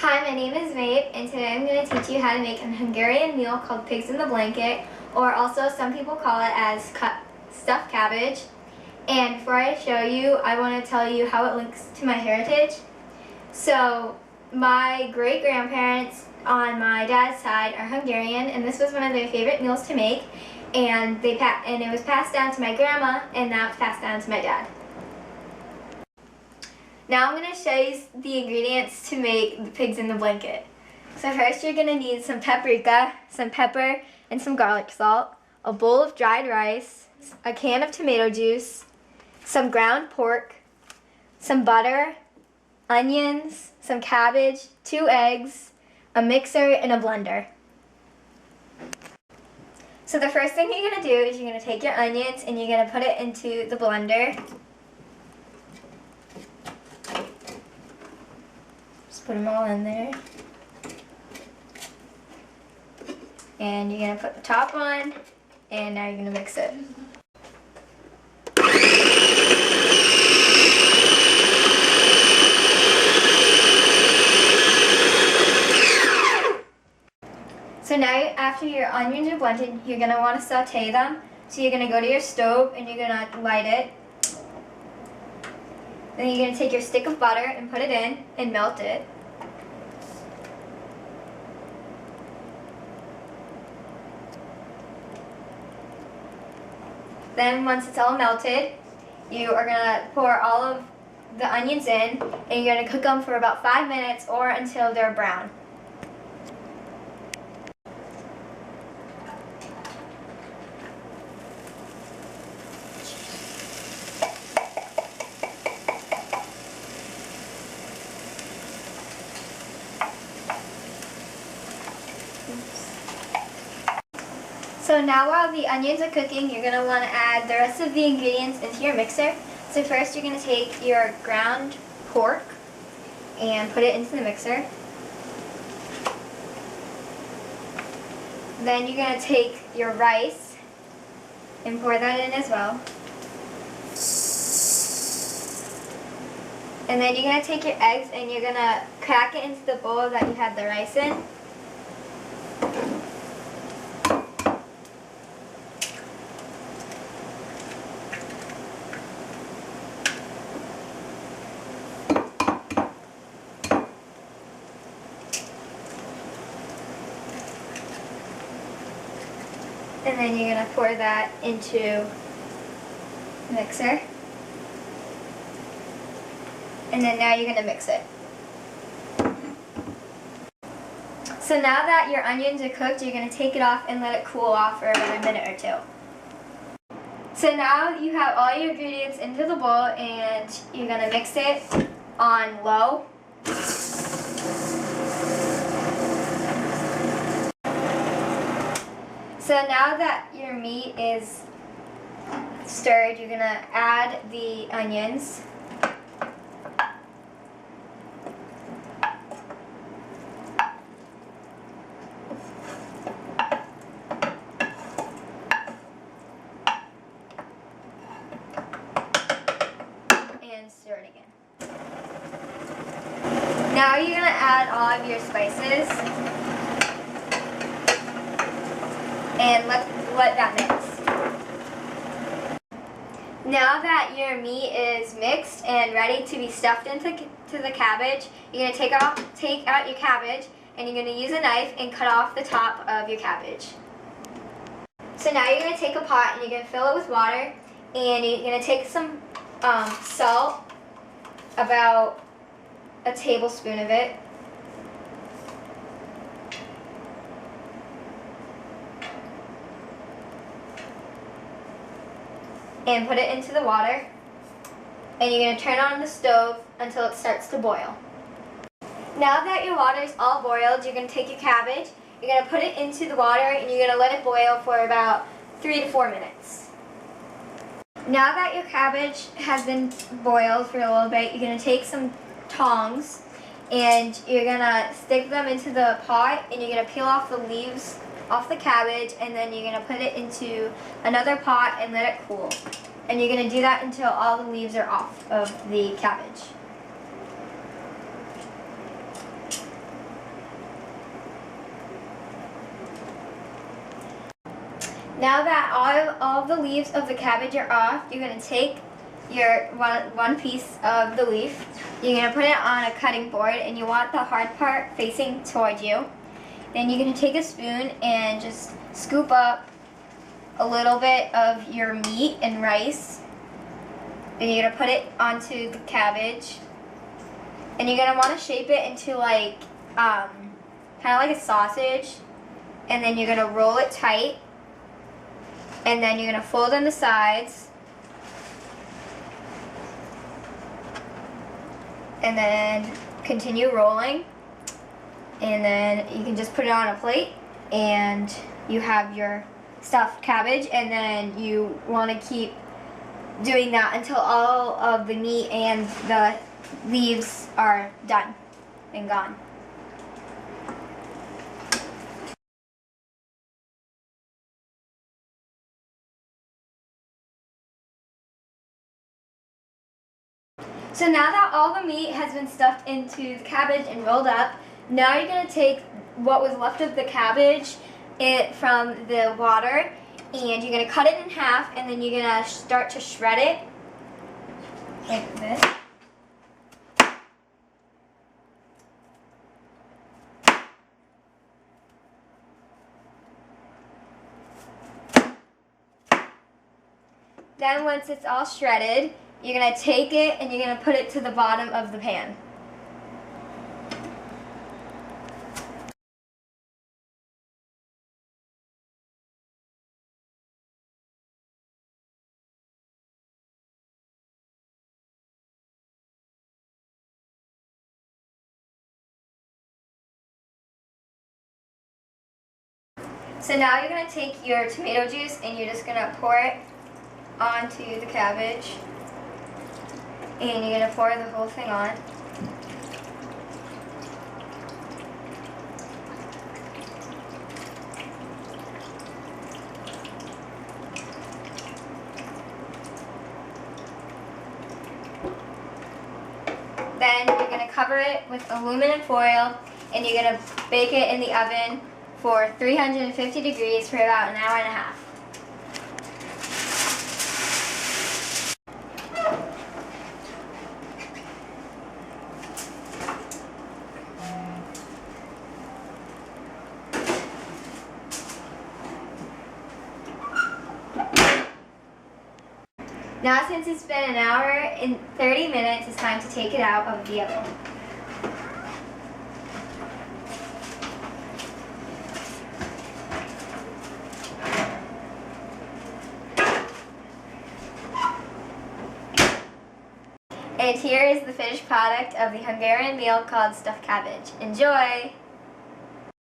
Hi, my name is Maeve, and today I'm going to teach you how to make a Hungarian meal called pigs in the blanket, or also some people call it as stuffed cabbage. And before I show you, I want to tell you how it links to my heritage. So, my great-grandparents on my dad's side are Hungarian, and this was one of their favorite meals to make, and it was passed down to my grandma, and now it's passed down to my dad. Now I'm going to show you the ingredients to make the pigs in the blanket. So first you're going to need some paprika, some pepper, and some garlic salt, a bowl of dried rice, a can of tomato juice, some ground pork, some butter, onions, some cabbage, 2 eggs, a mixer, and a blender. So the first thing you're going to do is you're going to take your onions and you're going to put it into the blender. Put them all in there. And you're going to put the top on, and now you're going to mix it. So now after your onions are blended, you're going to want to saute them. So you're going to go to your stove and you're going to light it. Then you're going to take your stick of butter and put it in and melt it. Then once it's all melted, you are going to pour all of the onions in, and you're going to cook them for about 5 minutes or until they're brown. So now while the onions are cooking, you're going to want to add the rest of the ingredients into your mixer. So first you're going to take your ground pork and put it into the mixer. Then you're going to take your rice and pour that in as well. And then you're going to take your eggs and you're going to crack it into the bowl that you had the rice in. And then you're going to pour that into the mixer. And then now you're going to mix it. So now that your onions are cooked, you're going to take it off and let it cool off for about a minute or 2. So now you have all your ingredients into the bowl and you're going to mix it on low. So now that your meat is stirred, you're going to add the onions. And stir it again. Now you're going to add all of your spices. And let that mix. Now that your meat is mixed and ready to be stuffed into the cabbage, you're going to take out your cabbage and you're going to use a knife and cut off the top of your cabbage. So now you're going to take a pot and you're going to fill it with water, and you're going to take some salt, about a tablespoon of it. And put it into the water, and you're going to turn on the stove until it starts to boil. Now that your water is all boiled, you're going to take your cabbage, you're going to put it into the water, and you're going to let it boil for about 3 to 4 minutes. Now that your cabbage has been boiled for a little bit, you're going to take some tongs and you're going to stick them into the pot, and you're going to peel off the leaves off the cabbage, and then you're going to put it into another pot and let it cool. And you're going to do that until all the leaves are off of the cabbage. Now that all of the leaves of the cabbage are off, you're going to take your one piece of the leaf. You're going to put it on a cutting board, and you want the hard part facing towards you. Then you're going to take a spoon and just scoop up a little bit of your meat and rice. Then you're going to put it onto the cabbage. And you're going to want to shape it into like, kind of like a sausage. And then you're going to roll it tight. And then you're going to fold in the sides. And then continue rolling. And then you can just put it on a plate. And you have your stuffed cabbage. And then you want to keep doing that until all of the meat and the leaves are done and gone. So now that all the meat has been stuffed into the cabbage and rolled up, now you're going to take what was left of the cabbage from the water, and you're going to cut it in half, and then you're going to start to shred it like this. Then once it's all shredded, you're going to take it and you're going to put it to the bottom of the pan. So now you're going to take your tomato juice and you're just going to pour it onto the cabbage. And you're going to pour the whole thing on. Then you're going to cover it with aluminum foil and you're going to bake it in the oven for 350 degrees for about an hour and a half. Now since it's been an hour and 30 minutes, it's time to take it out of the oven. And here is the finished product of the Hungarian meal called stuffed cabbage. Enjoy!